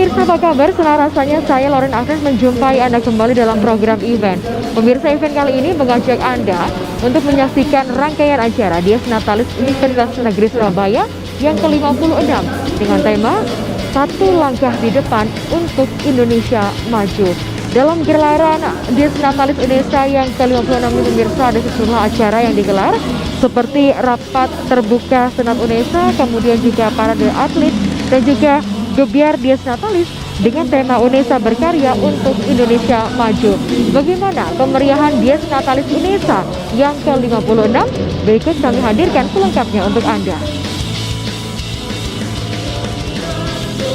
Pemirsa apa kabar? Senang rasanya saya Lauren Akses menjumpai Anda kembali dalam program event. Pemirsa, event kali ini mengajak Anda untuk menyaksikan rangkaian acara Dies Natalis Universitas Negeri Surabaya yang ke-56 dengan tema Satu Langkah di Depan untuk Indonesia Maju. Dalam gelaran Dies Natalis Unesa yang ke-56 ini, pemirsa, ada sejumlah acara yang digelar seperti rapat terbuka Senat Unesa, kemudian juga parade atlet dan juga gebiar Dies Natalis dengan tema Unesa Berkarya untuk Indonesia Maju. Bagaimana kemeriahan Dies Natalis Unesa yang ke-56? Berikut kami hadirkan selengkapnya untuk Anda.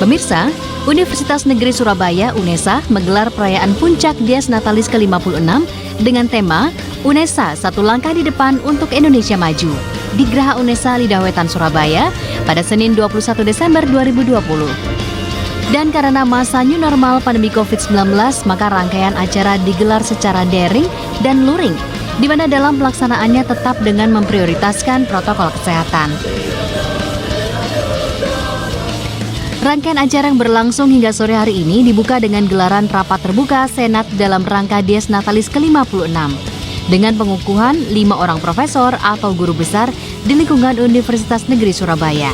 Pemirsa, Universitas Negeri Surabaya UNESA menggelar perayaan puncak Dies Natalis ke-56 dengan tema Unesa Satu Langkah di Depan untuk Indonesia Maju di Geraha Unesa Lidawetan Surabaya pada Senin 21 Desember 2020. Dan karena masa new normal pandemi COVID-19, maka rangkaian acara digelar secara daring dan luring, di mana dalam pelaksanaannya tetap dengan memprioritaskan protokol kesehatan. Rangkaian acara yang berlangsung hingga sore hari ini dibuka dengan gelaran rapat terbuka Senat dalam rangka Dies Natalis ke-56 dengan pengukuhan 5 orang profesor atau guru besar di lingkungan Universitas Negeri Surabaya.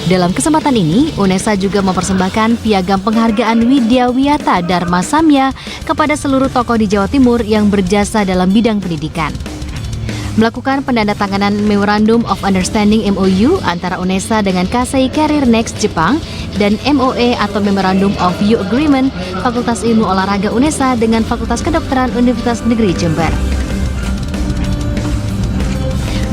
Dalam kesempatan ini, UNESA juga mempersembahkan piagam penghargaan Widya Wiyata Dharma Samya kepada seluruh tokoh di Jawa Timur yang berjasa dalam bidang pendidikan. Melakukan penandatanganan Memorandum of Understanding MOU antara UNESA dengan Kasei Career Next Jepang dan MOA atau Memorandum of View Agreement Fakultas Ilmu Olahraga UNESA dengan Fakultas Kedokteran Universitas Negeri Jember.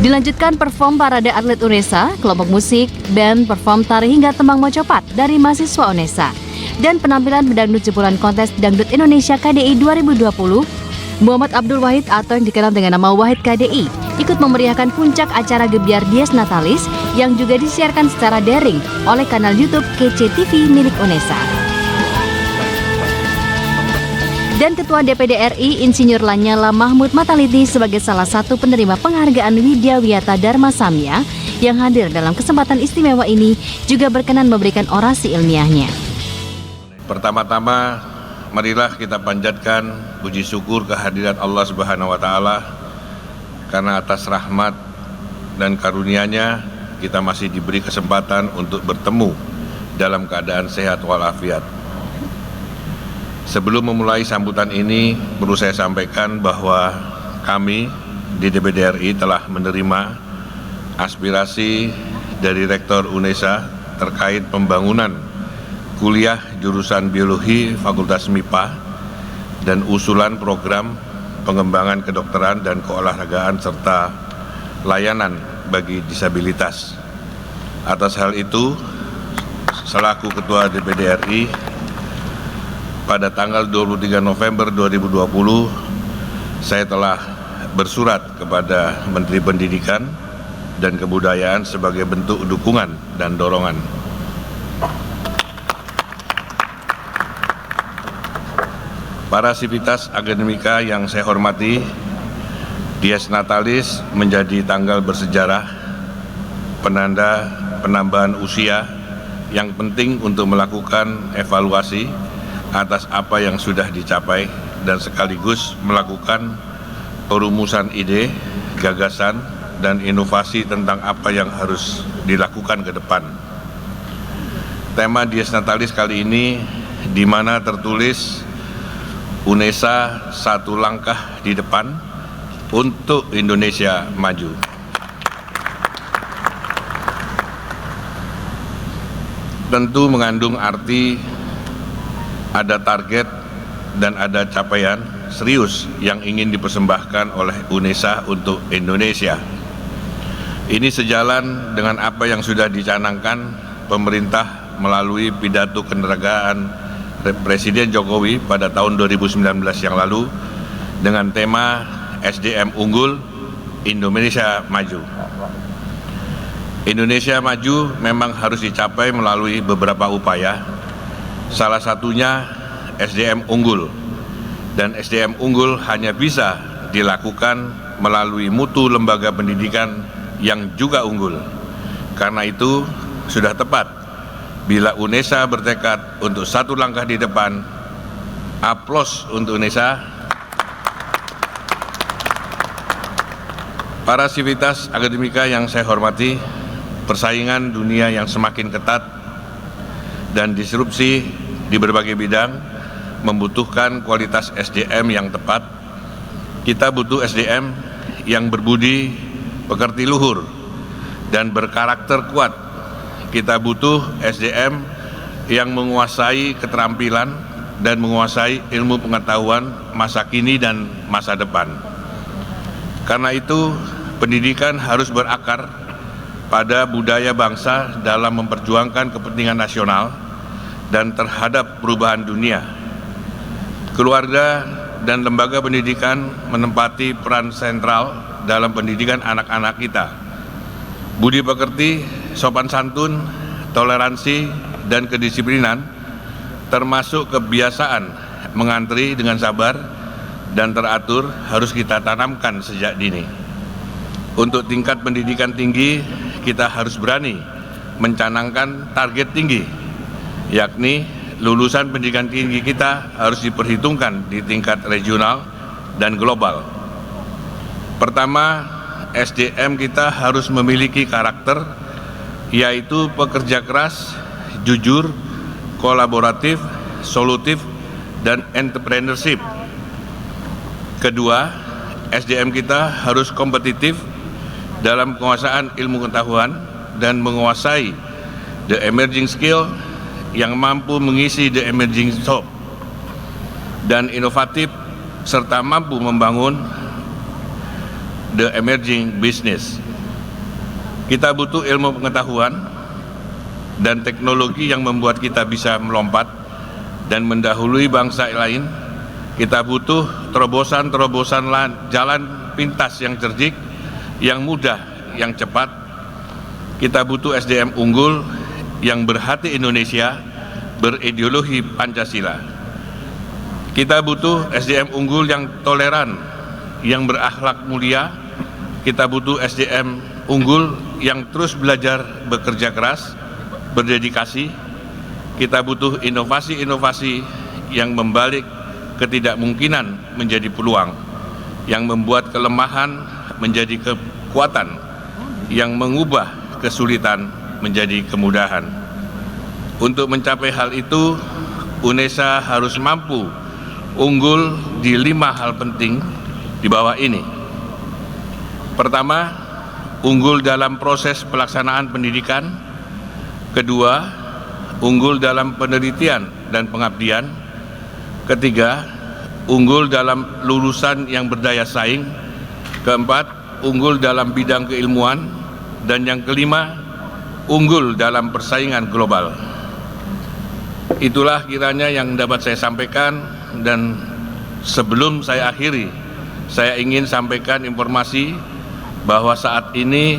Dilanjutkan perform parade atlet UNESA, kelompok musik, band, perform tari hingga tembang mocopat dari mahasiswa UNESA. Dan penampilan pedangdut jebolan kontes Dangdut Indonesia KDI 2020, Muhammad Abdul Wahid atau yang dikenal dengan nama Wahid KDI, ikut memeriahkan puncak acara gebiar Dies Natalis yang juga disiarkan secara daring oleh kanal YouTube KCTV milik UNESA. Dan Ketua DPD RI Insinyur Lanyala Mahmud Mataliti sebagai salah satu penerima penghargaan Widya Wiyata Dharma Samya yang hadir dalam kesempatan istimewa ini juga berkenan memberikan orasi ilmiahnya. Pertama-tama, marilah kita panjatkan puji syukur kehadirat Allah Subhanahu wa Ta'ala, karena atas rahmat dan karunia-Nya kita masih diberi kesempatan untuk bertemu dalam keadaan sehat walafiat. Sebelum memulai sambutan ini, perlu saya sampaikan bahwa kami di DPD RI telah menerima aspirasi dari Rektor UNESA terkait pembangunan kuliah jurusan Biologi Fakultas MIPA dan usulan program pengembangan kedokteran dan keolahragaan serta layanan bagi disabilitas. Atas hal itu, selaku Ketua DPD RI, pada tanggal 23 November 2020, saya telah bersurat kepada Menteri Pendidikan dan Kebudayaan sebagai bentuk dukungan dan dorongan. Para sivitas akademika yang saya hormati, Dies Natalis menjadi tanggal bersejarah, penanda penambahan usia yang penting untuk melakukan evaluasi atas apa yang sudah dicapai dan sekaligus melakukan perumusan ide, gagasan, dan inovasi tentang apa yang harus dilakukan ke depan. Tema Dies Natalis kali ini di mana tertulis UNESA Satu Langkah di Depan untuk Indonesia Maju. Tentu mengandung arti ada target dan ada capaian serius yang ingin dipersembahkan oleh UNESA untuk Indonesia. Ini sejalan dengan apa yang sudah dicanangkan pemerintah melalui pidato kenegaraan Presiden Jokowi pada tahun 2019 yang lalu dengan tema SDM Unggul Indonesia Maju. Indonesia Maju memang harus dicapai melalui beberapa upaya. Salah satunya SDM unggul, dan SDM unggul hanya bisa dilakukan melalui mutu lembaga pendidikan yang juga unggul. Karena itu sudah tepat Bila UNESA bertekad untuk satu langkah di depan, aplaus untuk UNESA. Para sivitas akademika yang saya hormati, persaingan dunia yang semakin ketat dan disrupsi di berbagai bidang membutuhkan kualitas SDM yang tepat. Kita butuh SDM yang berbudi pekerti luhur dan berkarakter kuat. Kita butuh SDM yang menguasai keterampilan dan menguasai ilmu pengetahuan masa kini dan masa depan. Karena itu, pendidikan harus berakar pada budaya bangsa dalam memperjuangkan kepentingan nasional dan terhadap perubahan dunia. Keluarga dan lembaga pendidikan menempati peran sentral dalam pendidikan anak-anak kita. Budi pekerti, sopan santun, toleransi, dan kedisiplinan, termasuk kebiasaan mengantri dengan sabar dan teratur, harus kita tanamkan sejak dini. Untuk tingkat pendidikan tinggi, kita harus berani mencanangkan target tinggi, yakni lulusan pendidikan tinggi kita harus diperhitungkan di tingkat regional dan global. Pertama, SDM kita harus memiliki karakter, yaitu pekerja keras, jujur, kolaboratif, solutif, dan entrepreneurship. Kedua, SDM kita harus kompetitif dalam penguasaan ilmu pengetahuan dan menguasai the emerging skill yang mampu mengisi the emerging job, dan inovatif serta mampu membangun the emerging business. Kita butuh ilmu pengetahuan dan teknologi yang membuat kita bisa melompat dan mendahului bangsa lain. Kita butuh terobosan-terobosan jalan pintas yang cerdik, yang mudah, yang cepat. Kita butuh SDM unggul yang berhati Indonesia, berideologi Pancasila. Kita butuh SDM unggul yang toleran, yang berakhlak mulia. Kita butuh SDM unggul yang terus belajar, bekerja keras, berdedikasi. Kita butuh inovasi-inovasi yang membalik ketidakmungkinan menjadi peluang, yang membuat kelemahan menjadi kekuatan, yang mengubah kesulitan menjadi kemudahan. Untuk mencapai hal itu, UNESA harus mampu unggul di 5 hal penting di bawah ini. Pertama, unggul dalam proses pelaksanaan pendidikan. Kedua, unggul dalam penelitian dan pengabdian. Ketiga, unggul dalam lulusan yang berdaya saing. Keempat, unggul dalam bidang keilmuan. Dan yang kelima, unggul dalam persaingan global. Itulah kiranya yang dapat saya sampaikan, dan sebelum saya akhiri, saya ingin sampaikan informasi bahwa saat ini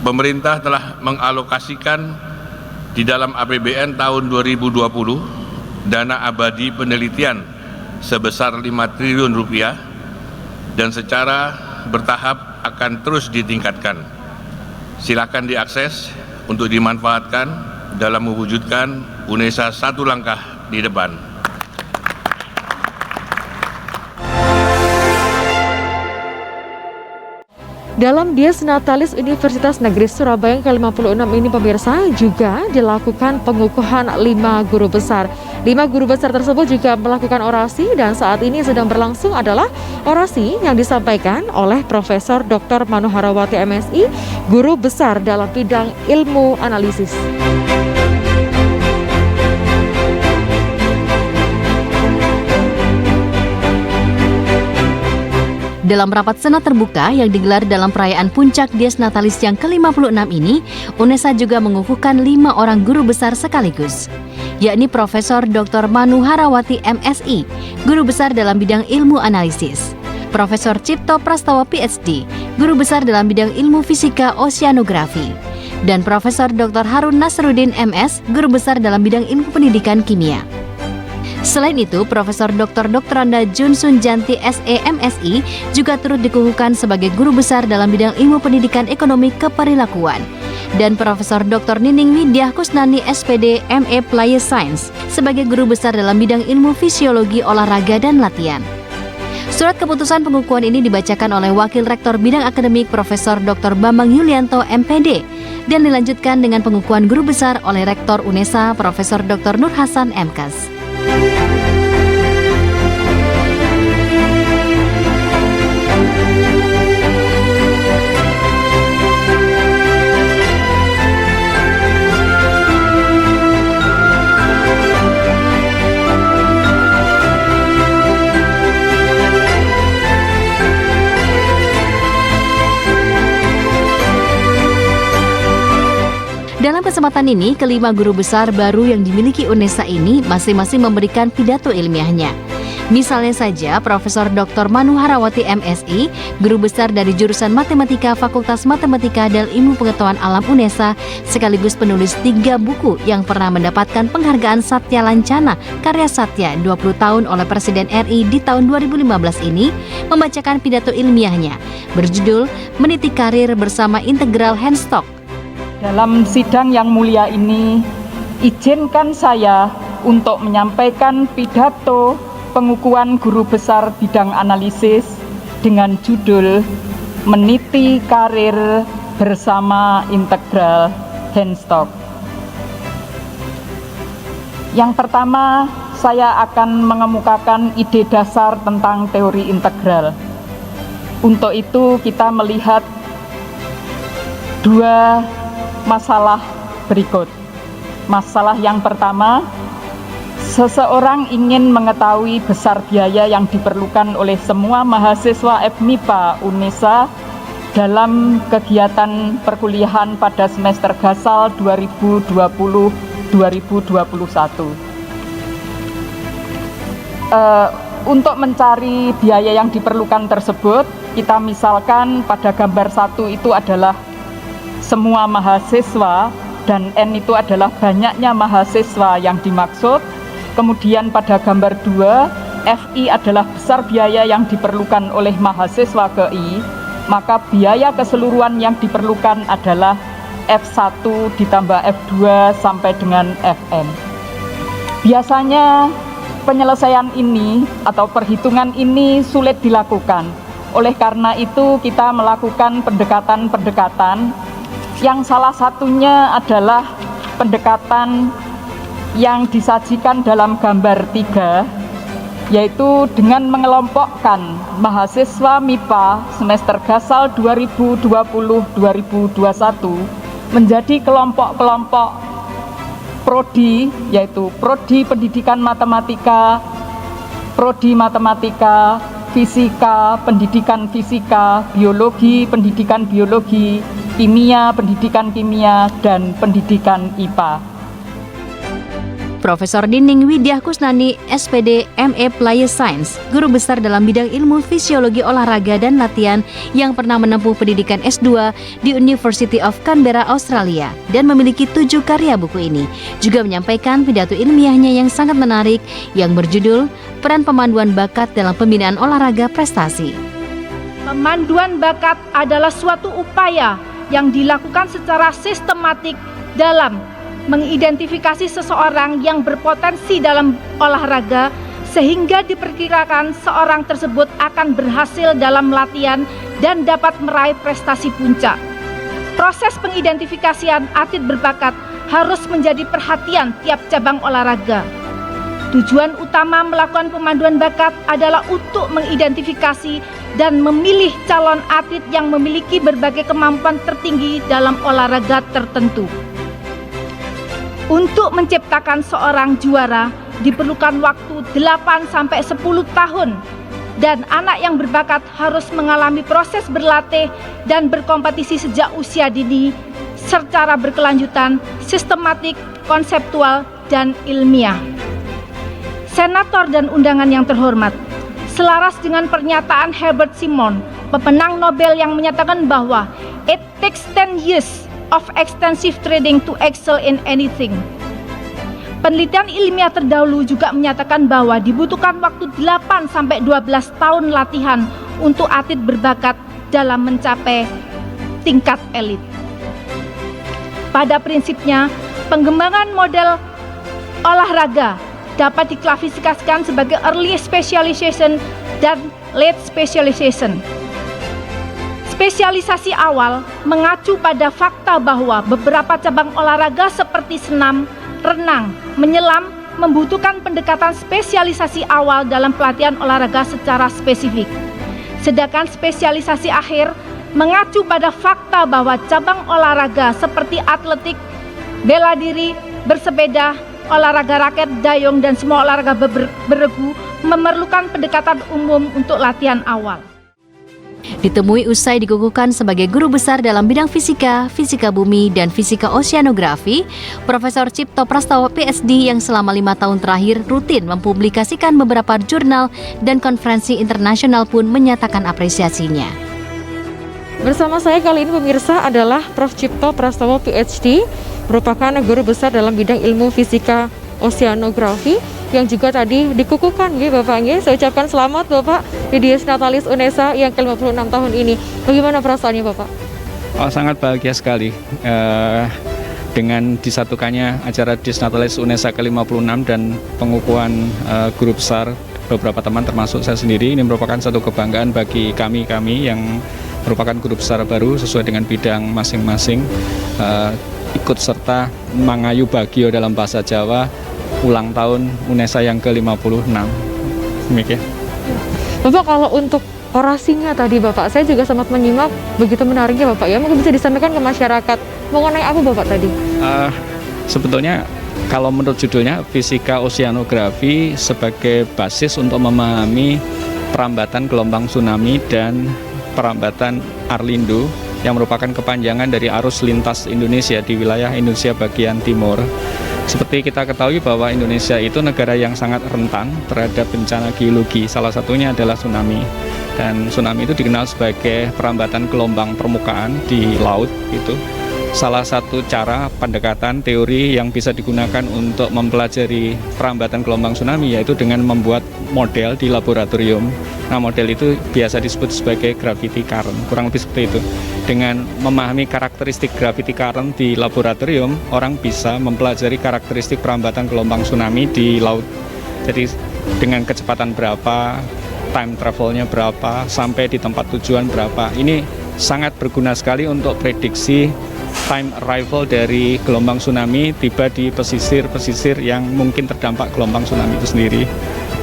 pemerintah telah mengalokasikan di dalam APBN tahun 2020 dana abadi penelitian sebesar 5 triliun rupiah, dan secara bertahap akan terus ditingkatkan. Silakan diakses untuk dimanfaatkan dalam mewujudkan UNESA satu langkah di depan. Dalam Dies Natalis Universitas Negeri Surabaya yang ke-56 ini, pemirsa, juga dilakukan pengukuhan 5 guru besar. 5 guru besar tersebut juga melakukan orasi, dan saat ini sedang berlangsung adalah orasi yang disampaikan oleh Profesor Dr. Manu Harawati MSI, guru besar dalam bidang ilmu analisis. Dalam rapat senat terbuka yang digelar dalam perayaan puncak Dies Natalis yang ke-56 ini, UNESA juga mengukuhkan 5 orang guru besar sekaligus, yakni Profesor Dr. Manu Harawati MSI, guru besar dalam bidang ilmu analisis, Profesor Cipto Prastawa PhD, guru besar dalam bidang ilmu fisika oceanografi, dan Profesor Dr. Harun Nasruddin MS, guru besar dalam bidang ilmu pendidikan kimia. Selain itu, Profesor Dr. Anda Jun Sun Janti SEMSI juga turut dikukuhkan sebagai guru besar dalam bidang ilmu pendidikan ekonomi keperilakuan. Dan Profesor Dr. Nining Widyah Kusnani SPD ME Play Science sebagai guru besar dalam bidang ilmu fisiologi olahraga dan latihan. Surat keputusan pengukuhan ini dibacakan oleh Wakil Rektor Bidang Akademik Profesor Dr. Bambang Yulianto MPD dan dilanjutkan dengan pengukuhan guru besar oleh Rektor UNESA Profesor Dr. Nur Hasan MKes. Dalam kesempatan ini, kelima guru besar baru yang dimiliki UNESA ini masing-masing memberikan pidato ilmiahnya. Misalnya saja, Profesor Dr. Manu Harawati MSI, guru besar dari jurusan Matematika Fakultas Matematika dan Ilmu Pengetahuan Alam UNESA, sekaligus penulis 3 buku yang pernah mendapatkan penghargaan Satya Lancana Karya Satya 20 tahun oleh Presiden RI di tahun 2015 ini, membacakan pidato ilmiahnya berjudul Meniti Karir Bersama Integral Handstock. Dalam sidang yang mulia ini, izinkan saya untuk menyampaikan pidato pengukuhan guru besar bidang analisis dengan judul Meniti Karir Bersama Integral Handstock. Yang pertama, saya akan mengemukakan ide dasar tentang teori integral. Untuk itu, kita melihat 2 masalah berikut. Masalah yang pertama, seseorang ingin mengetahui besar biaya yang diperlukan oleh semua mahasiswa FMIPA UNESA dalam kegiatan perkuliahan pada semester Gasal 2020-2021. Untuk mencari biaya yang diperlukan tersebut, kita misalkan pada gambar 1 itu adalah semua mahasiswa dan N itu adalah banyaknya mahasiswa yang dimaksud. Kemudian pada gambar 2, FI adalah besar biaya yang diperlukan oleh mahasiswa ke I, maka biaya keseluruhan yang diperlukan adalah F1 ditambah F2 sampai dengan Fn. Biasanya penyelesaian ini atau perhitungan ini sulit dilakukan. Oleh karena itu kita melakukan pendekatan-pendekatan yang salah satunya adalah pendekatan yang disajikan dalam gambar 3, yaitu dengan mengelompokkan mahasiswa MIPA semester Gasal 2020-2021 menjadi kelompok-kelompok prodi, yaitu prodi pendidikan matematika, prodi matematika, fisika, pendidikan fisika, biologi, pendidikan biologi, kimia, pendidikan kimia, dan pendidikan IPA. Profesor Nining Widyah Kusnani SPD ME Play Science, guru besar dalam bidang ilmu fisiologi olahraga dan latihan yang pernah menempuh pendidikan S2 di University of Canberra, Australia dan memiliki 7 karya buku ini, juga menyampaikan pidato ilmiahnya yang sangat menarik yang berjudul Peran Pemanduan Bakat dalam Pembinaan Olahraga Prestasi. Pemanduan bakat adalah suatu upaya yang dilakukan secara sistematik dalam mengidentifikasi seseorang yang berpotensi dalam olahraga sehingga diperkirakan seorang tersebut akan berhasil dalam latihan dan dapat meraih prestasi puncak. Proses pengidentifikasian atlet berbakat harus menjadi perhatian tiap cabang olahraga. Tujuan utama melakukan pemanduan bakat adalah untuk mengidentifikasi dan memilih calon atlet yang memiliki berbagai kemampuan tertinggi dalam olahraga tertentu. Untuk menciptakan seorang juara diperlukan waktu 8-10 tahun dan anak yang berbakat harus mengalami proses berlatih dan berkompetisi sejak usia dini secara berkelanjutan, sistematik, konseptual, dan ilmiah. Senator dan undangan yang terhormat, selaras dengan pernyataan Herbert Simon, pemenang Nobel yang menyatakan bahwa it takes 10 years of extensive training to excel in anything. Penelitian ilmiah terdahulu juga menyatakan bahwa dibutuhkan waktu 8-12 tahun latihan untuk atlet berbakat dalam mencapai tingkat elit. Pada prinsipnya, pengembangan model olahraga dapat diklasifikasikan sebagai early specialization dan late specialization. Spesialisasi awal mengacu pada fakta bahwa beberapa cabang olahraga seperti senam, renang, menyelam membutuhkan pendekatan spesialisasi awal dalam pelatihan olahraga secara spesifik. Sedangkan spesialisasi akhir mengacu pada fakta bahwa cabang olahraga seperti atletik, bela diri, bersepeda, olahraga raket, dayung, dan semua olahraga beregu memerlukan pendekatan umum untuk latihan awal. Ditemui usai dikukuhkan sebagai guru besar dalam bidang fisika, fisika bumi, dan fisika oceanografi, Profesor Cipto Prastowo PhD yang selama 5 tahun terakhir rutin mempublikasikan beberapa jurnal dan konferensi internasional pun menyatakan apresiasinya. Bersama saya kali ini pemirsa adalah Prof. Cipto Prastowo PhD, merupakan guru besar dalam bidang ilmu fisika oceanografi yang juga tadi dikukuhkan Bapak. Saya ucapkan selamat Bapak di Dies Natalis UNESA yang ke-56 tahun ini. Bagaimana perasaannya Bapak? Oh, sangat bahagia sekali dengan disatukannya acara Dies Natalis UNESA ke-56 dan pengukuhan guru besar beberapa teman termasuk saya sendiri. Ini merupakan satu kebanggaan bagi kami yang merupakan guru besar baru sesuai dengan bidang masing-masing, ikut serta mangayu bagio dalam bahasa Jawa ulang tahun UNESA yang ke-56. Demikian. Bapak, kalau untuk orasinya tadi Bapak, saya juga sempat menyimak, begitu menariknya Bapak ya. Mungkin bisa disampaikan ke masyarakat mengenai apa Bapak tadi? Sebetulnya kalau menurut judulnya fisika oceanografi sebagai basis untuk memahami perambatan gelombang tsunami dan perambatan Arlindo yang merupakan kepanjangan dari arus lintas Indonesia di wilayah Indonesia bagian timur. Seperti kita ketahui bahwa Indonesia itu negara yang sangat rentan terhadap bencana geologi, salah satunya adalah tsunami. Dan tsunami itu dikenal sebagai perambatan gelombang permukaan di laut itu. Salah satu cara pendekatan teori yang bisa digunakan untuk mempelajari perambatan gelombang tsunami yaitu dengan membuat model di laboratorium. Nah, model itu biasa disebut sebagai gravity current, kurang lebih seperti itu. Dengan memahami karakteristik gravity current di laboratorium, orang bisa mempelajari karakteristik perambatan gelombang tsunami di laut. Jadi dengan kecepatan berapa, time travelnya berapa, sampai di tempat tujuan berapa. Ini sangat berguna sekali untuk prediksi time arrival dari gelombang tsunami tiba di pesisir-pesisir yang mungkin terdampak gelombang tsunami itu sendiri.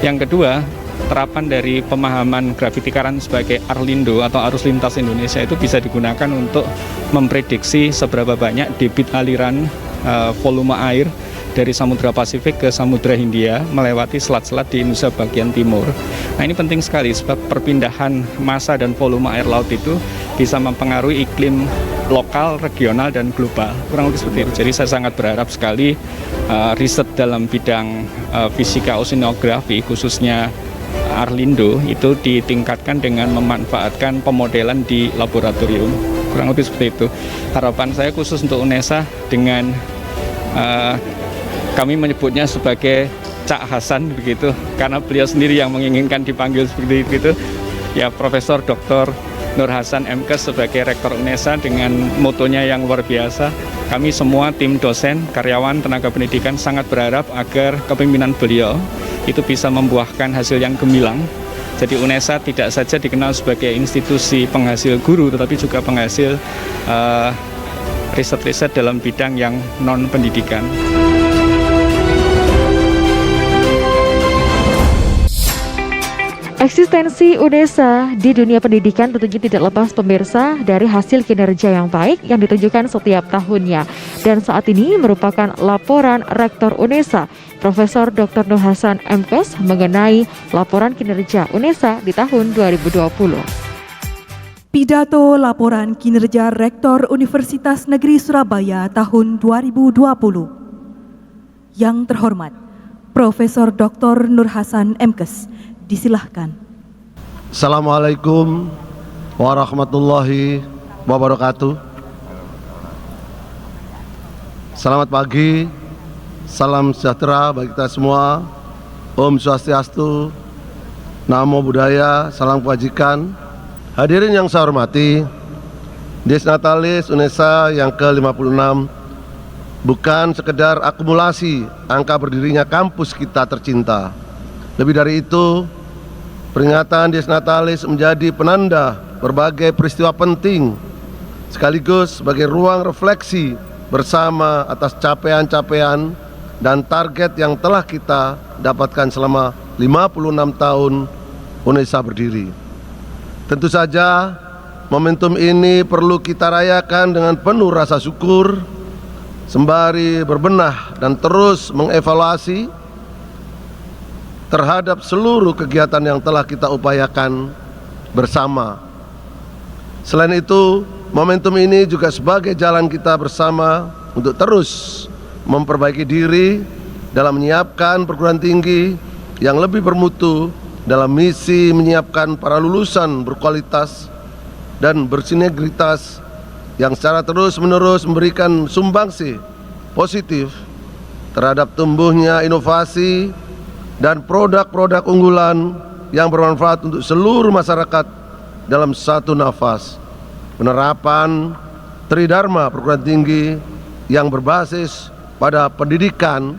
Yang kedua, terapan dari pemahaman gravity current sebagai Arlindo atau arus lintas Indonesia itu bisa digunakan untuk memprediksi seberapa banyak debit aliran volume air dari Samudra Pasifik ke Samudra Hindia melewati selat-selat di Indonesia bagian timur. Nah, ini penting sekali sebab perpindahan massa dan volume air laut itu bisa mempengaruhi iklim lokal, regional, dan global. Kurang lebih seperti itu. Jadi saya sangat berharap sekali riset dalam bidang fisika oceanografi khususnya Arlindo itu ditingkatkan dengan memanfaatkan pemodelan di laboratorium. Kurang lebih seperti itu. Harapan saya khusus untuk UNESA dengan kami menyebutnya sebagai Cak Hasan begitu, karena beliau sendiri yang menginginkan dipanggil seperti itu. Ya, Profesor Dr. Nur Hasan MKes sebagai Rektor UNESA dengan motonya yang luar biasa. Kami semua tim dosen, karyawan, tenaga pendidikan sangat berharap agar kepemimpinan beliau itu bisa membuahkan hasil yang gemilang. Jadi UNESA tidak saja dikenal sebagai institusi penghasil guru, tetapi juga penghasil riset-riset dalam bidang yang non-pendidikan. Eksistensi UNESA di dunia pendidikan tentunya tidak lepas pemirsa dari hasil kinerja yang baik yang ditunjukkan setiap tahunnya. Dan saat ini merupakan laporan Rektor UNESA, Profesor Dr. Nur Hasan MKes mengenai laporan kinerja UNESA di tahun 2020. Pidato laporan kinerja Rektor Universitas Negeri Surabaya tahun 2020. Yang terhormat, Profesor Dr. Nur Hasan MKes. Disilahkan. Assalamualaikum warahmatullahi wabarakatuh. Selamat pagi salam sejahtera bagi kita semua. Om Swastiastu, Namo Buddhaya, salam kebajikan. Hadirin yang saya hormati, Dies Natalis UNESA yang ke-56 bukan sekedar akumulasi angka berdirinya kampus kita tercinta. Lebih dari itu, peringatan Dies Natalis menjadi penanda berbagai peristiwa penting, sekaligus sebagai ruang refleksi bersama atas capaian-capaian dan target yang telah kita dapatkan selama 56 tahun UNESA berdiri. Tentu saja momentum ini perlu kita rayakan dengan penuh rasa syukur, sembari berbenah dan terus mengevaluasi terhadap seluruh kegiatan yang telah kita upayakan bersama. Selain itu, momentum ini juga sebagai jalan kita bersama untuk terus memperbaiki diri dalam menyiapkan perguruan tinggi yang lebih bermutu dalam misi menyiapkan para lulusan berkualitas dan bersinergitas yang secara terus-menerus memberikan sumbangsi positif terhadap tumbuhnya inovasi dan produk-produk unggulan yang bermanfaat untuk seluruh masyarakat dalam satu nafas. Penerapan Tridharma perguruan tinggi yang berbasis pada pendidikan,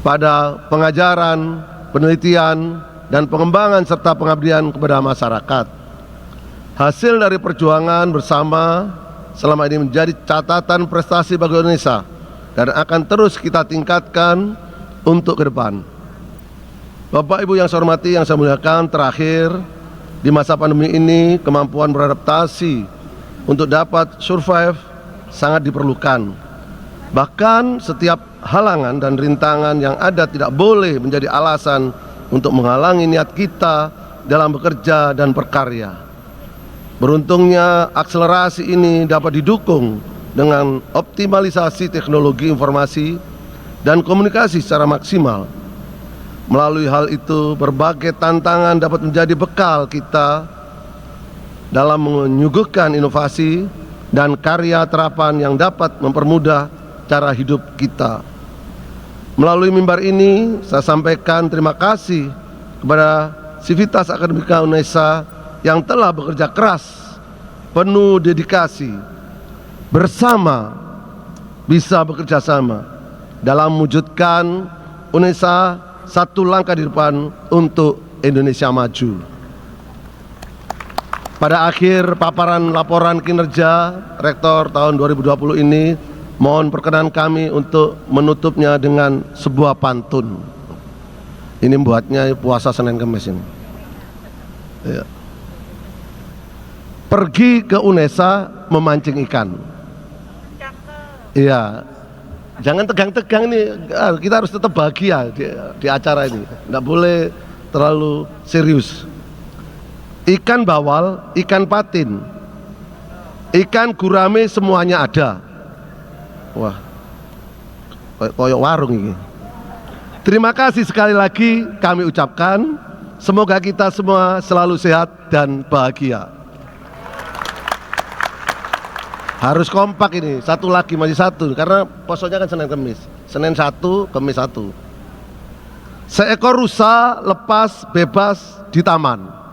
pada pengajaran, penelitian, dan pengembangan serta pengabdian kepada masyarakat. Hasil dari perjuangan bersama selama ini menjadi catatan prestasi bagi Indonesia dan akan terus kita tingkatkan untuk ke depan. Bapak Ibu yang saya hormati, yang saya muliakan, terakhir di masa pandemi ini kemampuan beradaptasi untuk dapat survive sangat diperlukan. Bahkan setiap halangan dan rintangan yang ada tidak boleh menjadi alasan untuk menghalangi niat kita dalam bekerja dan berkarya. Beruntungnya akselerasi ini dapat didukung dengan optimalisasi teknologi informasi dan komunikasi secara maksimal. Melalui hal itu, berbagai tantangan dapat menjadi bekal kita dalam menyuguhkan inovasi dan karya terapan yang dapat mempermudah cara hidup kita. Melalui mimbar ini, saya sampaikan terima kasih kepada Sivitas Akademika UNESA yang telah bekerja keras, penuh dedikasi, bersama bisa bekerja sama dalam mewujudkan UNESA satu langkah di depan untuk Indonesia maju. Pada akhir paparan laporan kinerja Rektor tahun 2020 ini, mohon perkenan kami untuk menutupnya dengan sebuah pantun. Ini buatnya puasa Senin Kemis ini. Ya. Pergi ke UNESA memancing ikan. Iya. Jangan tegang-tegang ini, kita harus tetap bahagia di acara ini. Tidak boleh terlalu serius. Ikan bawal, ikan patin, ikan gurame semuanya ada. Wah, koyok warung ini. Terima kasih sekali lagi kami ucapkan. Semoga kita semua selalu sehat dan bahagia. Harus kompak ini, satu lagi masih satu, karena posonya kan Senin Kemis. Senin 1, Kemis 1. Seekor rusa lepas bebas di taman.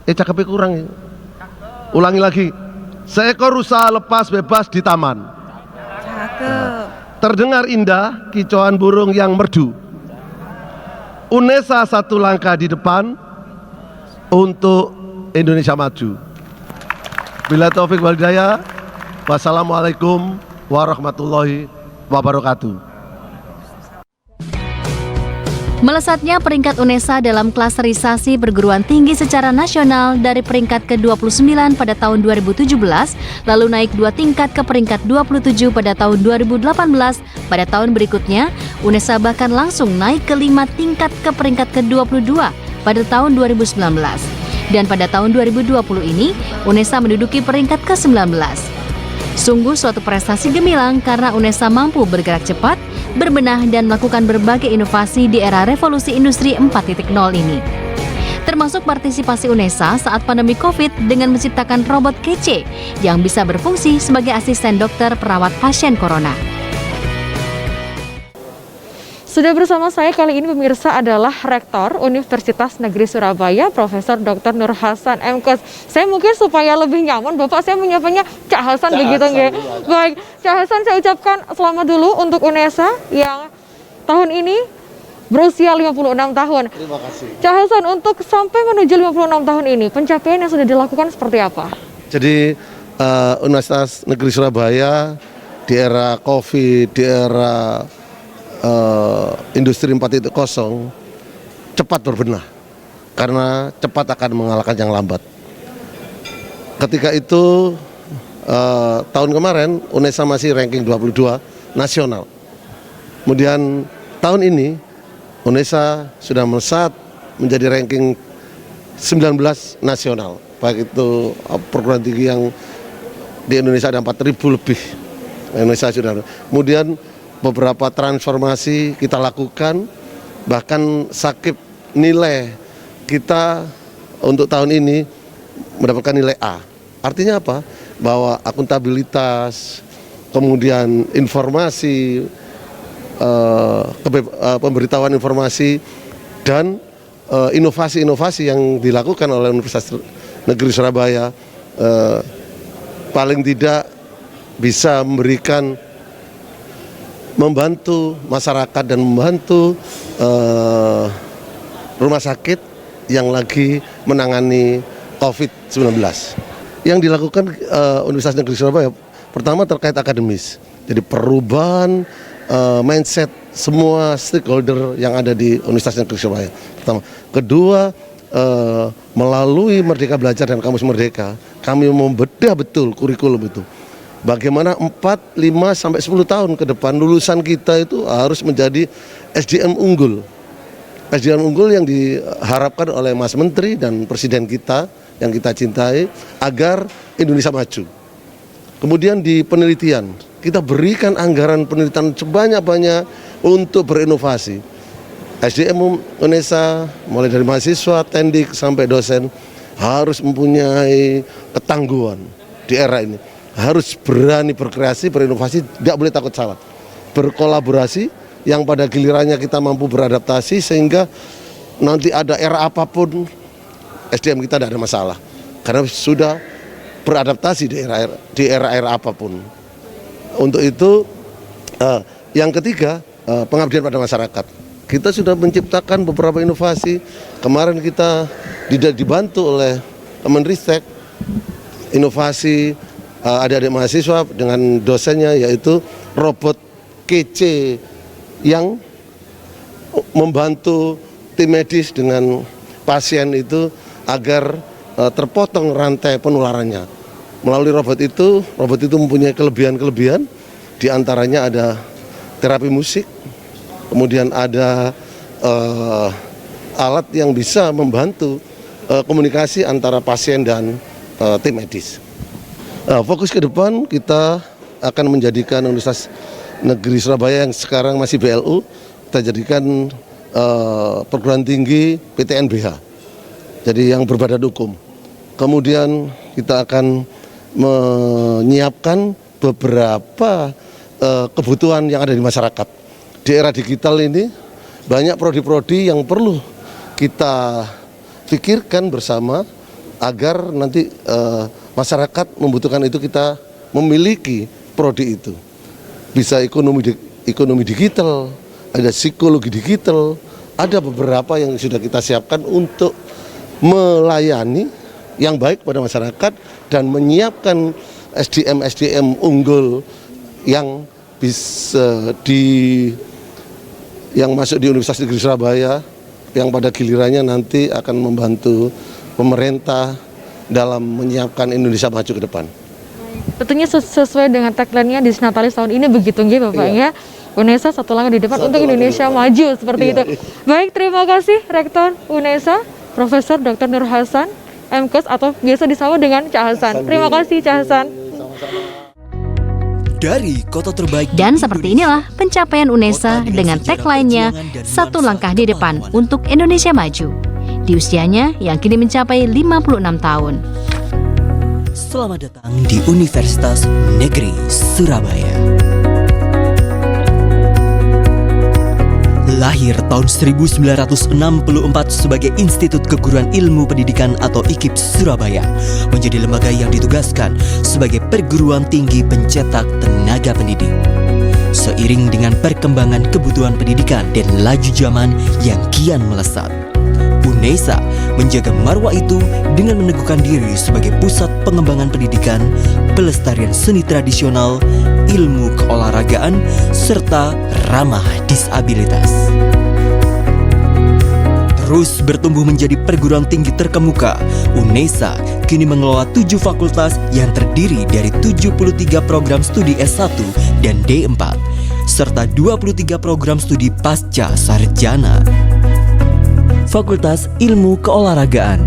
Cakepnya kurang ya. Ulangi lagi. Seekor rusa lepas bebas di taman. Terdengar indah kicauan burung yang merdu. UNESA satu langkah di depan untuk Indonesia maju. Bila taufik wal hidayah. Wassalamualaikum warahmatullahi wabarakatuh. Melesatnya peringkat UNESA dalam klaserisasi perguruan tinggi secara nasional dari peringkat ke-29 pada tahun 2017, lalu naik 2 tingkat ke peringkat 27 pada tahun 2018, pada tahun berikutnya, UNESA bahkan langsung naik ke 5 tingkat ke peringkat ke-22 pada tahun 2019. Dan pada tahun 2020 ini, UNESA menduduki peringkat ke-19. Sungguh suatu prestasi gemilang karena UNESA mampu bergerak cepat, berbenah dan melakukan berbagai inovasi di era revolusi industri 4.0 ini. Termasuk partisipasi UNESA saat pandemi COVID dengan menciptakan robot kece yang bisa berfungsi sebagai asisten dokter perawat pasien corona. Sudah bersama saya kali ini pemirsa adalah Rektor Universitas Negeri Surabaya, Profesor Dr. Nur Hasan MKes. Saya mungkin supaya lebih nyaman, Bapak saya menyapanya Cak Hasan begitu nggak? Baik, Cak Hasan saya ucapkan selamat dulu untuk UNESA yang tahun ini berusia 56 tahun. Terima kasih. Cak Hasan, untuk sampai menuju 56 tahun ini, pencapaian yang sudah dilakukan seperti apa? Jadi Universitas Negeri Surabaya di era COVID, di era industri 4.0 cepat berbenah karena cepat akan mengalahkan yang lambat. Ketika itu tahun kemarin UNESA masih ranking 22 nasional. Kemudian tahun ini UNESA sudah melesat menjadi ranking 19 nasional. Baik itu perguruan tinggi yang di Indonesia ada 4.000 lebih. Indonesia sudah. Kemudian beberapa transformasi kita lakukan, bahkan sakit nilai kita untuk tahun ini mendapatkan nilai A. Artinya apa? Bahwa akuntabilitas, kemudian informasi, pemberitahuan informasi, dan inovasi-inovasi yang dilakukan oleh Universitas Negeri Surabaya paling tidak bisa membantu masyarakat dan membantu rumah sakit yang lagi menangani COVID-19. Yang dilakukan Universitas Negeri Surabaya pertama terkait akademis. Jadi perubahan mindset semua stakeholder yang ada di Universitas Negeri Surabaya. Pertama. Kedua, melalui Merdeka Belajar dan Kampus Merdeka, kami membedah betul kurikulum itu. Bagaimana 4, 5, sampai 10 tahun ke depan lulusan kita itu harus menjadi SDM unggul. SDM unggul yang diharapkan oleh Mas Menteri dan Presiden kita yang kita cintai agar Indonesia maju. Kemudian di penelitian, kita berikan anggaran penelitian sebanyak-banyak untuk berinovasi. SDM UNESA mulai dari mahasiswa, tendik sampai dosen harus mempunyai ketangguhan di era ini. Harus berani berkreasi, berinovasi, tidak boleh takut salah. Berkolaborasi yang pada gilirannya kita mampu beradaptasi sehingga nanti ada era apapun SDM kita tidak ada masalah. Karena sudah beradaptasi di era apapun. Untuk itu yang ketiga, pengabdian pada masyarakat. Kita sudah menciptakan beberapa inovasi. Kemarin kita dibantu oleh Kemenristek inovasi adik-adik mahasiswa dengan dosennya, yaitu robot kece yang membantu tim medis dengan pasien itu agar terpotong rantai penularannya. Melalui robot itu mempunyai kelebihan-kelebihan, diantaranya ada terapi musik, kemudian ada alat yang bisa membantu komunikasi antara pasien dan tim medis. Fokus ke depan kita akan menjadikan Universitas Negeri Surabaya yang sekarang masih BLU, kita jadikan perguruan tinggi PTNBH, jadi yang berbadan hukum. Kemudian kita akan menyiapkan beberapa kebutuhan yang ada di masyarakat. Di era digital ini banyak prodi-prodi yang perlu kita pikirkan bersama agar nanti masyarakat membutuhkan itu, kita memiliki prodi itu. Bisa ekonomi digital, ada psikologi digital, ada beberapa yang sudah kita siapkan untuk melayani yang baik pada masyarakat dan menyiapkan SDM unggul yang bisa yang masuk di Universitas Negeri Surabaya, yang pada gilirannya nanti akan membantu pemerintah dalam menyiapkan Indonesia maju ke depan. Tentunya sesuai dengan tagline-nya di Natalis tahun ini begitu nggih Bapak ya. UNESA satu langkah di depan untuk Indonesia maju seperti itu. Baik, terima kasih Rektor UNESA Profesor Dr. Nur Hasan MKes atau biasa disapa dengan Cak Hasan. Terima kasih Cak Hasan. Dari kota terbaik. Dan seperti inilah pencapaian UNESA dengan tagline-nya satu langkah di depan untuk Indonesia maju. Di usianya yang kini mencapai 56 tahun. Selamat datang di Universitas Negeri Surabaya. Lahir tahun 1964 sebagai Institut Keguruan Ilmu Pendidikan atau IKIP Surabaya, menjadi lembaga yang ditugaskan sebagai perguruan tinggi pencetak tenaga pendidik. Seiring dengan perkembangan kebutuhan pendidikan dan laju zaman yang kian melesat, UNESA menjaga marwah itu dengan meneguhkan diri sebagai pusat pengembangan pendidikan, pelestarian seni tradisional, ilmu keolahragaan, serta ramah disabilitas. Terus bertumbuh menjadi perguruan tinggi terkemuka, UNESA kini mengelola 7 fakultas yang terdiri dari 73 program studi S1 dan D4, serta 23 program studi pasca sarjana. Fakultas Ilmu Keolahragaan,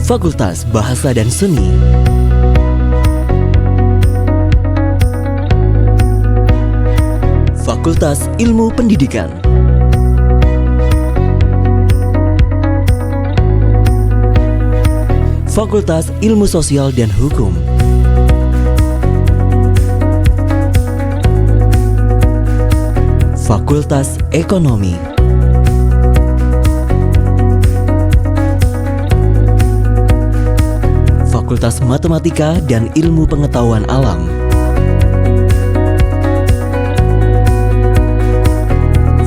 Fakultas Bahasa dan Seni, Fakultas Ilmu Pendidikan, Fakultas Ilmu Sosial dan Hukum, Fakultas Ekonomi, Fakultas Matematika dan Ilmu Pengetahuan Alam,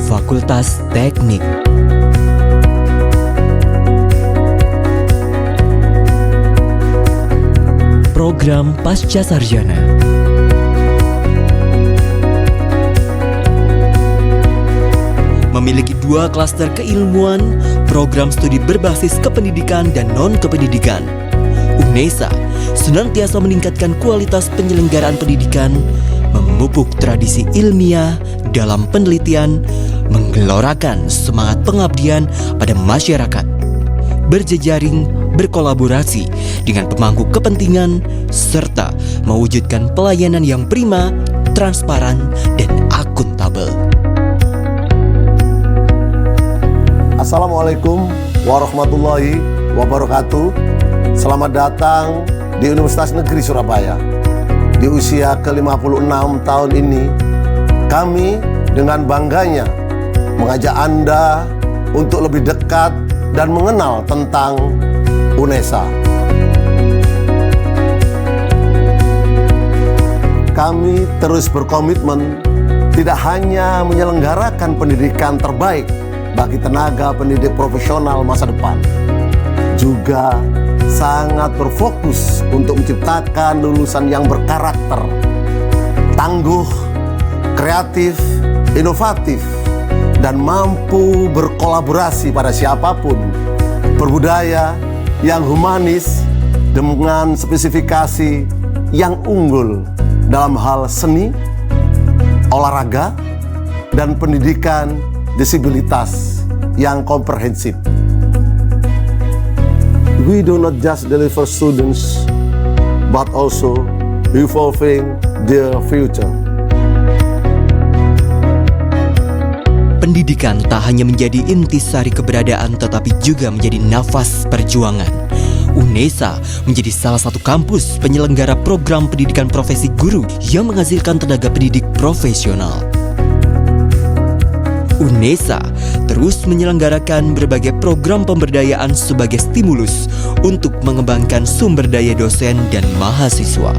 Fakultas Teknik, Program Pasca Sarjana, memiliki 2 klaster keilmuan, program studi berbasis kependidikan dan non-kependidikan. UNESA senantiasa meningkatkan kualitas penyelenggaraan pendidikan, memupuk tradisi ilmiah dalam penelitian, menggelorakan semangat pengabdian pada masyarakat, berjejaring, berkolaborasi dengan pemangku kepentingan, serta mewujudkan pelayanan yang prima, transparan, dan akuntabel. Assalamualaikum warahmatullahi wabarakatuh. Selamat datang di Universitas Negeri Surabaya. Di usia ke-56 tahun ini, kami dengan bangganya mengajak Anda untuk lebih dekat dan mengenal tentang UNESA. Kami terus berkomitmen tidak hanya menyelenggarakan pendidikan terbaik bagi tenaga pendidik profesional masa depan, juga sangat berfokus untuk menciptakan lulusan yang berkarakter, tangguh, kreatif, inovatif, dan mampu berkolaborasi pada siapapun, berbudaya yang humanis dengan spesifikasi yang unggul dalam hal seni, olahraga, dan pendidikan disabilitas yang komprehensif. We do not just deliver students, but also evolving their future. Pendidikan tak hanya menjadi intisari keberadaan, tetapi juga menjadi nafas perjuangan. UNESA menjadi salah satu kampus penyelenggara program pendidikan profesi guru yang menghasilkan tenaga pendidik profesional. UNESA terus menyelenggarakan berbagai program pemberdayaan sebagai stimulus untuk mengembangkan sumber daya dosen dan mahasiswa.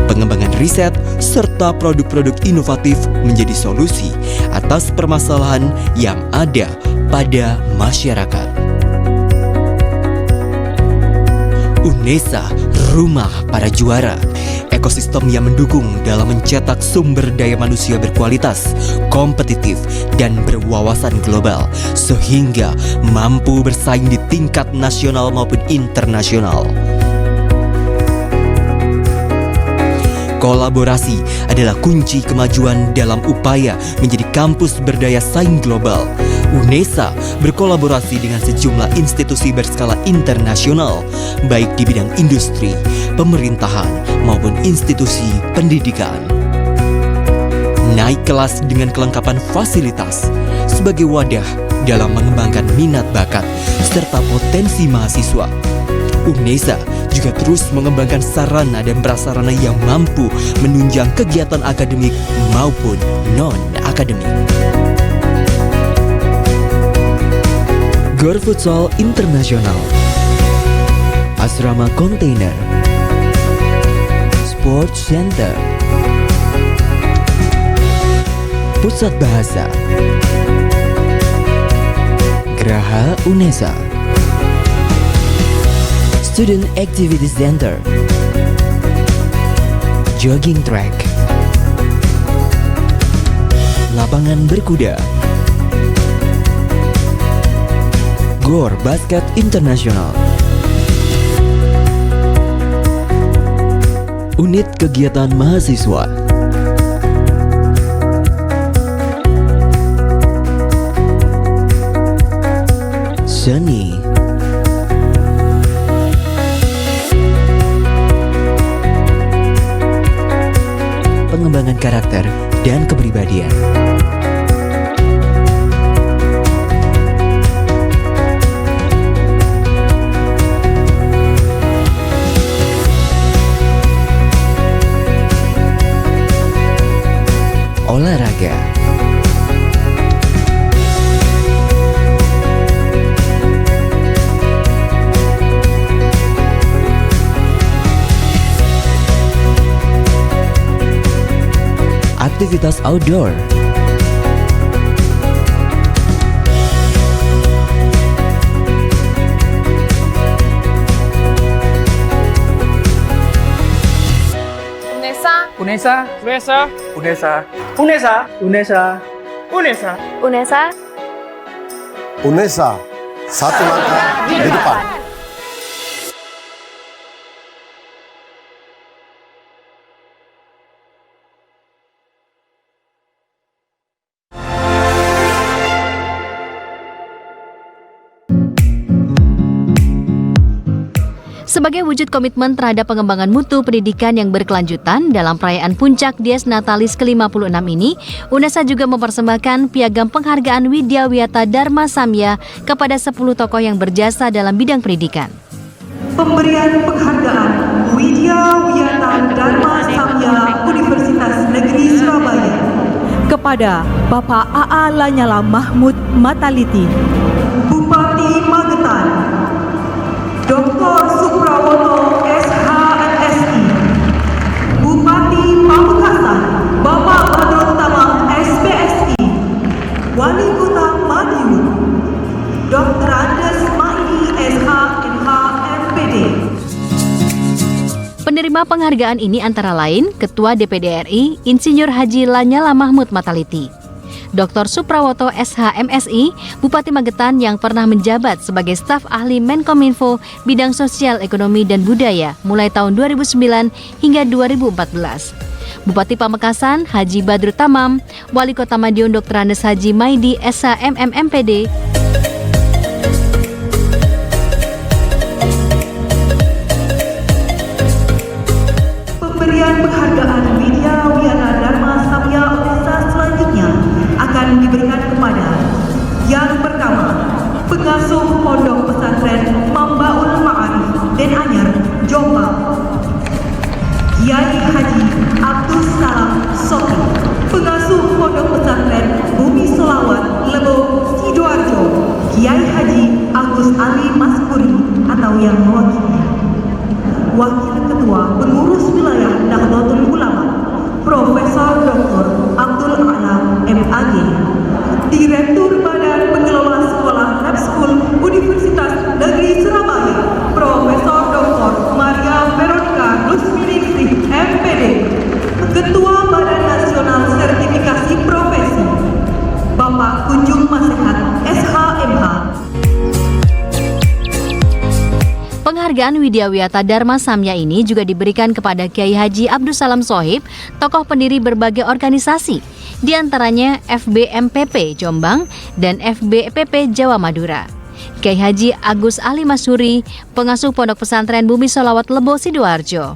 Pengembangan riset serta produk-produk inovatif menjadi solusi atas permasalahan yang ada pada masyarakat. UNESA, rumah para juara. Ekosistem yang mendukung dalam mencetak sumber daya manusia berkualitas, kompetitif, dan berwawasan global, sehingga mampu bersaing di tingkat nasional maupun internasional. Kolaborasi adalah kunci kemajuan dalam upaya menjadi kampus berdaya saing global. UNESA berkolaborasi dengan sejumlah institusi berskala internasional, baik di bidang industri, pemerintahan, maupun institusi pendidikan. Naik kelas dengan kelengkapan fasilitas sebagai wadah dalam mengembangkan minat bakat serta potensi mahasiswa. UNESA juga terus mengembangkan sarana dan prasarana yang mampu menunjang kegiatan akademik maupun non-akademik. Gor Futsal Internasional, Asrama Kontainer, Sports Center, Pusat Bahasa, Geraha UNESA, Student Activity Center, Jogging Track, Lapangan Berkuda, Gor Basket Internasional, Unit Kegiatan Mahasiswa, Seni, pengembangan karakter dan kepribadian. Olahraga, aktivitas outdoor, UNESA, UNESA, UNESA, UNESA, UNESA, UNESA, UNESA, satu langkah di depan. Sebagai wujud komitmen terhadap pengembangan mutu pendidikan yang berkelanjutan dalam perayaan Puncak Dies Natalis ke-56 ini, UNESA juga mempersembahkan piagam penghargaan Widya Wiyata Dharma Samya kepada 10 tokoh yang berjasa dalam bidang pendidikan. Pemberian penghargaan Widya Wiyata Dharma Samya Universitas Negeri Surabaya kepada Bapak A.A. Lanyala Mahmud Mataliti, Bupati Magetan, Dr. Suprawoto SHMSI, Bupati Pamekasan, Bapak Badrut Tamam SPSI, Wali Kota Madiun, Dr. Andes Maidi SHMH MPD. Penerima penghargaan ini antara lain Ketua DPD RI Insinyur Haji Lanyala Mahmud Mataliti, Dr. Suprawoto SHMSI, Bupati Magetan yang pernah menjabat sebagai staf ahli Menkominfo bidang sosial, ekonomi, dan budaya mulai tahun 2009 hingga 2014. Bupati Pamekasan Haji Badrut Tamam, Wali Kota Madiun Dr. Andes Haji Maidi SHMM MPD, Pemberian penghargaan Widya Wiyata Dharma Samya UNESA selanjutnya akan diberikan kepada yang pertama, pengasuh Pondok Pesantren Mambaul Ma'arif Den Anyar, Jombang, Kiai Haji Abdus Salam Soki, pengasuh Pondok Pesantren Bumi Solawat Lebo Sidoarjo, Kiai Haji Agus Ali Maskuri atau yang mewakili. Wakil Ketua Pengurus Wilayah Nahdlatul Ulama Profesor Dr. Abdul A'la MAG, Direktur Badan Pengelola Sekolah Lab School Universitas Negeri Surabaya Profesor Dr. Maria Veronica Lusminingsih MPD, Ketua Badan Nasional Sertifikasi Profesi Bapak Kunjung Masehat SHMH. Penghargaan Widya Wiyata Dharma Samya ini juga diberikan kepada Kiai Haji Abdus Salam Sohib, tokoh pendiri berbagai organisasi, diantaranya FBMPP Jombang dan FBPP Jawa Madura. Kiai Haji Agus Ali Masuri, pengasuh Pondok Pesantren Bumi Solawat Lebo Sidoarjo.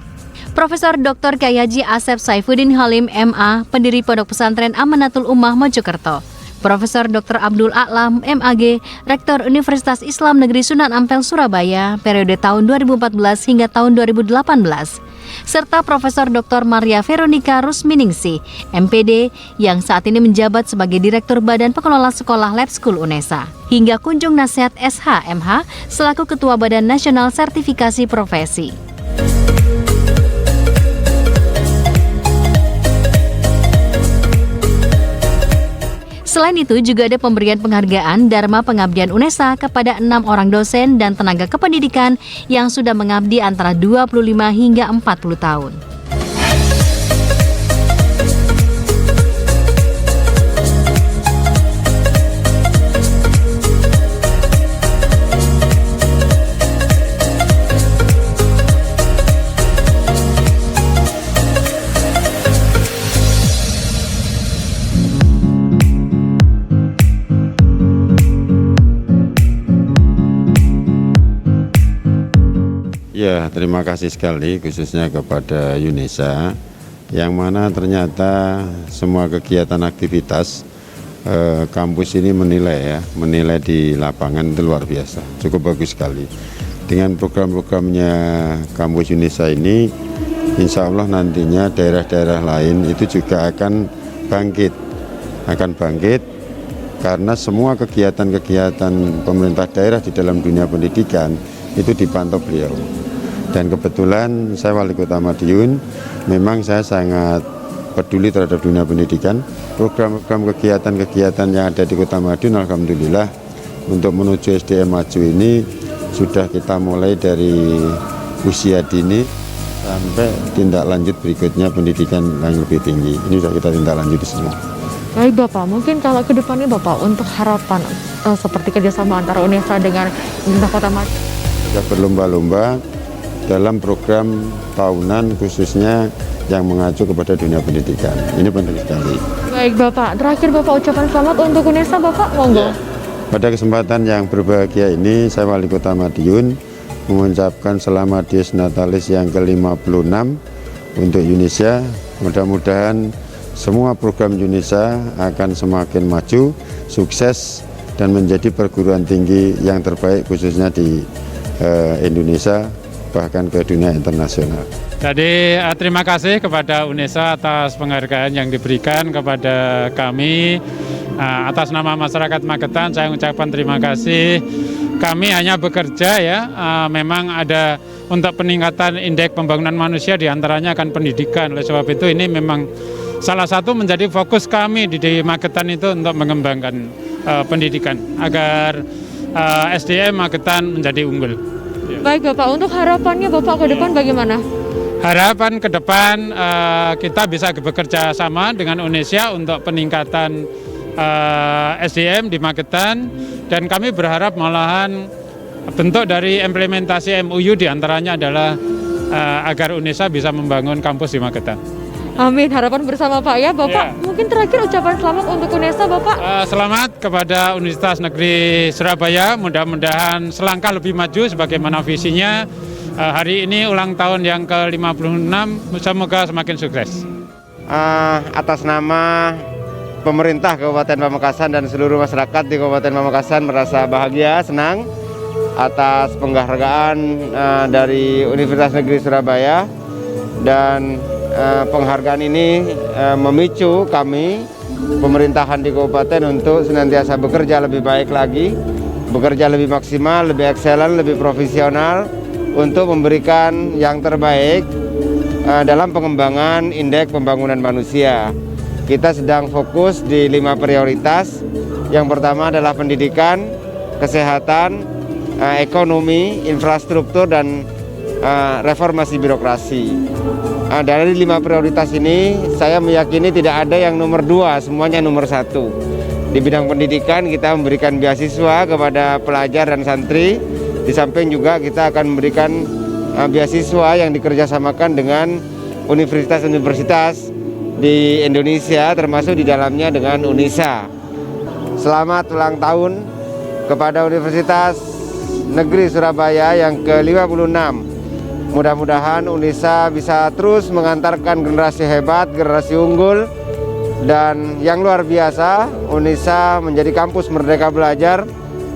Profesor Dr. Kiai Haji Asep Saifuddin Halim MA, pendiri Pondok Pesantren Amanatul Ummah Mojokerto. Profesor Dr. Abdul A'lam, MAG, Rektor Universitas Islam Negeri Sunan Ampel, Surabaya, periode tahun 2014 hingga tahun 2018. Serta Profesor Dr. Maria Veronica Rusminingsih, MPD, yang saat ini menjabat sebagai Direktur Badan Pengelola Sekolah Lab School UNESA. Hingga kunjung nasihat SH-MH selaku Ketua Badan Nasional Sertifikasi Profesi. Selain itu juga ada pemberian penghargaan Dharma Pengabdian UNESA kepada 6 orang dosen dan tenaga kependidikan yang sudah mengabdi antara 25 hingga 40 tahun. Ya, terima kasih sekali khususnya kepada UNESA yang mana ternyata semua kegiatan aktivitas kampus ini menilai di lapangan itu luar biasa, cukup bagus sekali. Dengan program-programnya kampus UNESA ini, insya Allah nantinya daerah-daerah lain itu juga akan bangkit karena semua kegiatan-kegiatan pemerintah daerah di dalam dunia pendidikan itu dipantau beliau. Dan kebetulan saya Wali Kota Madiun, memang saya sangat peduli terhadap dunia pendidikan. Program-program kegiatan-kegiatan yang ada di Kota Madiun, alhamdulillah untuk menuju SDM maju ini sudah kita mulai dari usia dini sampai tindak lanjut berikutnya pendidikan yang lebih tinggi. Ini sudah kita tindak lanjut semua. Baik Bapak, mungkin kalau ke depannya Bapak untuk harapan seperti kerjasama antara UNESA dengan pemerintah Kota Madiun. Kita berlomba-lomba dalam program tahunan khususnya yang mengacu kepada dunia pendidikan. Ini penting sekali. Baik Bapak, terakhir Bapak ucapan selamat untuk UNESA Bapak, monggo. Pada kesempatan yang berbahagia ini, saya Wali Kota Madiun mengucapkan selamat Dies Natalis yang ke-56 untuk Indonesia. Mudah-mudahan semua program UNESA akan semakin maju, sukses, dan menjadi perguruan tinggi yang terbaik khususnya di Indonesia, bahkan ke dunia internasional. Jadi terima kasih kepada UNESA atas penghargaan yang diberikan kepada kami. Atas nama masyarakat Magetan saya mengucapkan terima kasih. Kami hanya bekerja memang ada untuk peningkatan indeks pembangunan manusia, diantaranya akan pendidikan. Oleh sebab itu ini memang salah satu menjadi fokus kami di Magetan itu untuk mengembangkan pendidikan agar SDM Magetan menjadi unggul. Baik Bapak, untuk harapannya Bapak ke depan bagaimana? Harapan ke depan kita bisa bekerja sama dengan UNESA untuk peningkatan SDM di Magetan, dan kami berharap malahan bentuk dari implementasi MOU diantaranya adalah agar UNESA bisa membangun kampus di Magetan. Amin, harapan bersama Pak ya. Bapak, mungkin terakhir ucapan selamat untuk UNESA Bapak. Selamat kepada Universitas Negeri Surabaya, mudah-mudahan selangkah lebih maju sebagaimana visinya. Hari ini ulang tahun yang ke-56, semoga semakin sukses. Atas nama pemerintah Kabupaten Pamekasan dan seluruh masyarakat di Kabupaten Pamekasan merasa bahagia, senang atas penghargaan dari Universitas Negeri Surabaya, dan penghargaan ini memicu kami pemerintahan di kabupaten untuk senantiasa bekerja lebih baik lagi, bekerja lebih maksimal, lebih excellent, lebih profesional untuk memberikan yang terbaik dalam pengembangan indeks pembangunan manusia. Kita sedang fokus di 5 prioritas. Yang pertama adalah pendidikan, kesehatan, ekonomi, infrastruktur, dan reformasi birokrasi. Dari 5 prioritas ini, saya meyakini tidak ada yang nomor 2, semuanya nomor 1. Di bidang pendidikan kita memberikan beasiswa kepada pelajar dan santri. Di samping juga kita akan memberikan beasiswa yang dikerjasamakan dengan universitas-universitas di Indonesia, termasuk di dalamnya dengan UNESA. Selamat ulang tahun kepada Universitas Negeri Surabaya yang ke-56. Mudah-mudahan UNESA bisa terus mengantarkan generasi hebat, generasi unggul Dan yang luar biasa, UNESA menjadi kampus merdeka belajar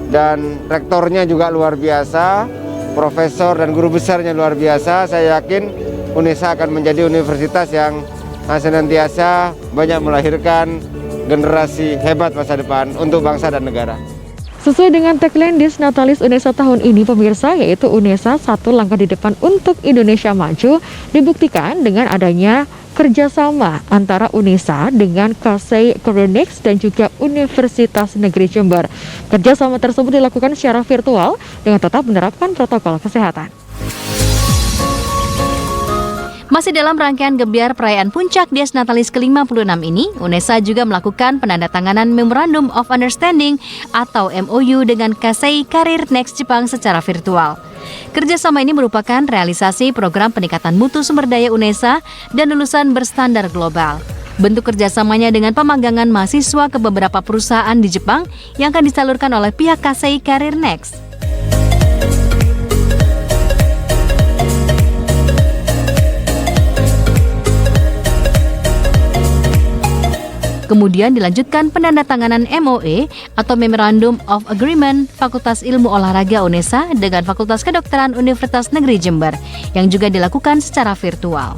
dan rektornya juga luar biasa, profesor dan guru besarnya luar biasa. Saya yakin UNESA akan menjadi universitas yang senantiasa banyak melahirkan generasi hebat masa depan untuk bangsa dan negara. Sesuai dengan tagline Desnatalis UNESA tahun ini pemirsa, yaitu UNESA satu langkah di depan untuk Indonesia maju, dibuktikan dengan adanya kerjasama antara UNESA dengan Kasei Career Next dan juga Universitas Negeri Jember. Kerjasama tersebut dilakukan secara virtual dengan tetap menerapkan protokol kesehatan. Masih dalam rangkaian gebiar perayaan Puncak Desnatalis ke-56 ini, UNESA juga melakukan penandatanganan Memorandum of Understanding atau MOU dengan Kasei Career Next Jepang secara virtual. Kerjasama ini merupakan realisasi program peningkatan mutu sumber daya UNESA dan lulusan berstandar global. Bentuk kerjasamanya dengan pemanggangan mahasiswa ke beberapa perusahaan di Jepang yang akan disalurkan oleh pihak Kasei Career Next. Kemudian dilanjutkan penandatanganan MOE atau Memorandum of Agreement Fakultas Ilmu Olahraga UNESA dengan Fakultas Kedokteran Universitas Negeri Jember yang juga dilakukan secara virtual.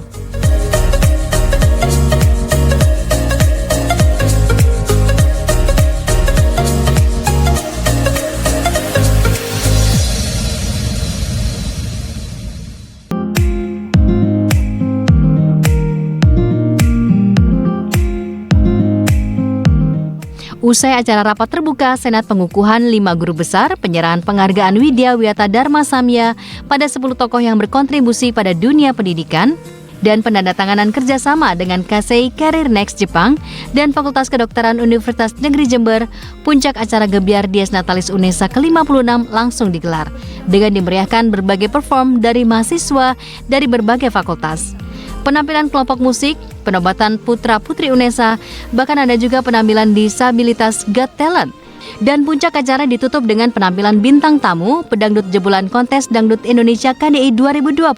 Usai acara rapat terbuka Senat pengukuhan 5 guru besar, penyerahan penghargaan Widya Wiyata Dharma Samya pada 10 tokoh yang berkontribusi pada dunia pendidikan, dan penandatanganan kerjasama dengan Kasei Career Next Jepang dan Fakultas Kedokteran Universitas Negeri Jember, puncak acara gebiar Desnatalis UNESA ke-56 langsung digelar, dengan dimeriahkan berbagai perform dari mahasiswa dari berbagai fakultas. Penampilan kelompok musik, penobatan putra-putri UNESA, bahkan ada juga penampilan disabilitas Got Talent. Dan puncak acara ditutup dengan penampilan bintang tamu pedangdut jebolan kontes Dangdut Indonesia KDI 2020,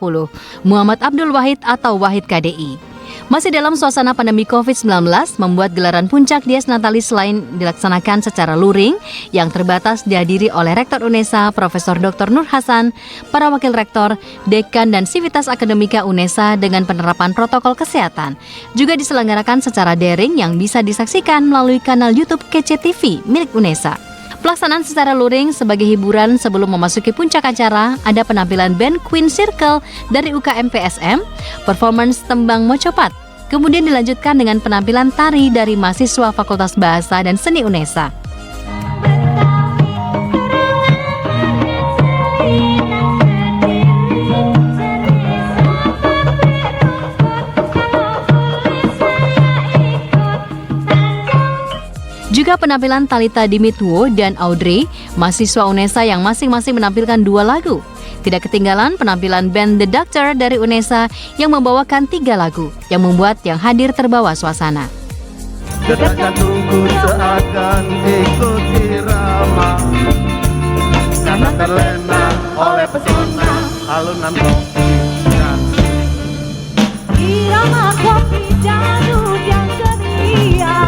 Muhammad Abdul Wahid atau Wahid KDI. Masih dalam suasana pandemi COVID-19, membuat gelaran puncak Desnatalis selain dilaksanakan secara luring, yang terbatas dihadiri oleh Rektor UNESA, Profesor Dr. Nur Hasan, para wakil rektor, dekan dan sivitas akademika UNESA dengan penerapan protokol kesehatan. Juga diselenggarakan secara daring yang bisa disaksikan melalui kanal YouTube Kece TV milik UNESA. Pelaksanaan secara luring sebagai hiburan sebelum memasuki puncak acara, ada penampilan band Queen Circle dari UKM PSM, performance tembang Mocopat. Kemudian dilanjutkan dengan penampilan tari dari mahasiswa Fakultas Bahasa dan Seni UNESA. Juga penampilan Talita Dimitwo dan Audrey, mahasiswa UNESA yang masing-masing menampilkan 2 lagu. Tidak ketinggalan penampilan band The Doctor dari UNESA yang membawakan 3 lagu, yang membuat yang hadir terbawa suasana. Dedahkan tunggu seakan ikut irama, karena terlena oleh pesona alunan kopi dan irama kopi jadul yang ceria,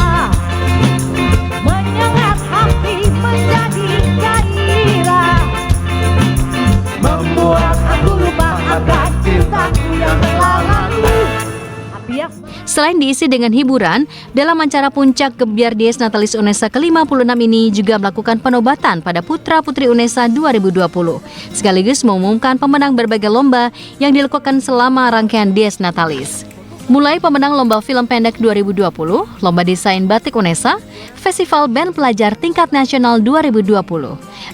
menyengat hati menjadi gairah, membuat aku lupa akan cintaku yang telah lalu. Selain diisi dengan hiburan, dalam acara puncak gebiar Desnatalis UNESA ke-56 ini juga melakukan penobatan pada putra-putri UNESA 2020, sekaligus mengumumkan pemenang berbagai lomba yang dilakukan selama rangkaian Desnatalis. Mulai pemenang Lomba Film Pendek 2020, Lomba Desain Batik UNESA, Festival Band Pelajar Tingkat Nasional 2020,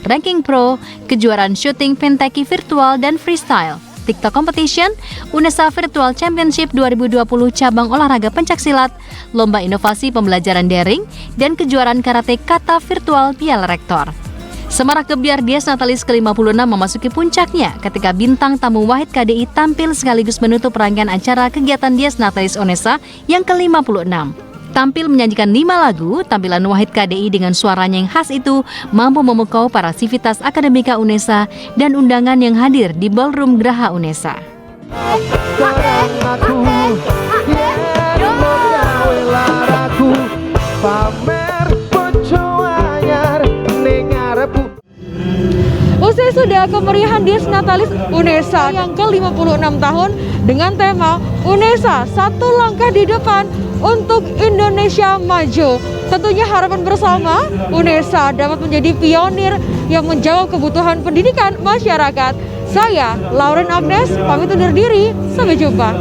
Ranking Pro, Kejuaraan Syuting Penteki Virtual dan Freestyle, TikTok Competition, UNESA Virtual Championship 2020 Cabang Olahraga Pencaksilat, Lomba Inovasi Pembelajaran Daring, dan Kejuaraan Karate Kata Virtual Piala Rektor. Semarak gebiar Desnatalis ke-56 memasuki puncaknya ketika bintang tamu Wahid KDI tampil sekaligus menutup rangkaian acara kegiatan Desnatalis UNESA yang ke-56. Tampil menyanyikan 5 lagu, tampilan Wahid KDI dengan suaranya yang khas itu mampu memukau para sivitas akademika UNESA dan undangan yang hadir di Ballroom Graha UNESA. aku, pada kemeriahan Dies Natalis UNESA yang ke-56 tahun dengan tema UNESA Satu Langkah di Depan untuk Indonesia Maju. Tentunya harapan bersama UNESA dapat menjadi pionir yang menjawab kebutuhan pendidikan masyarakat. Saya, Lauren Agnes, pamit undur diri. Sampai jumpa.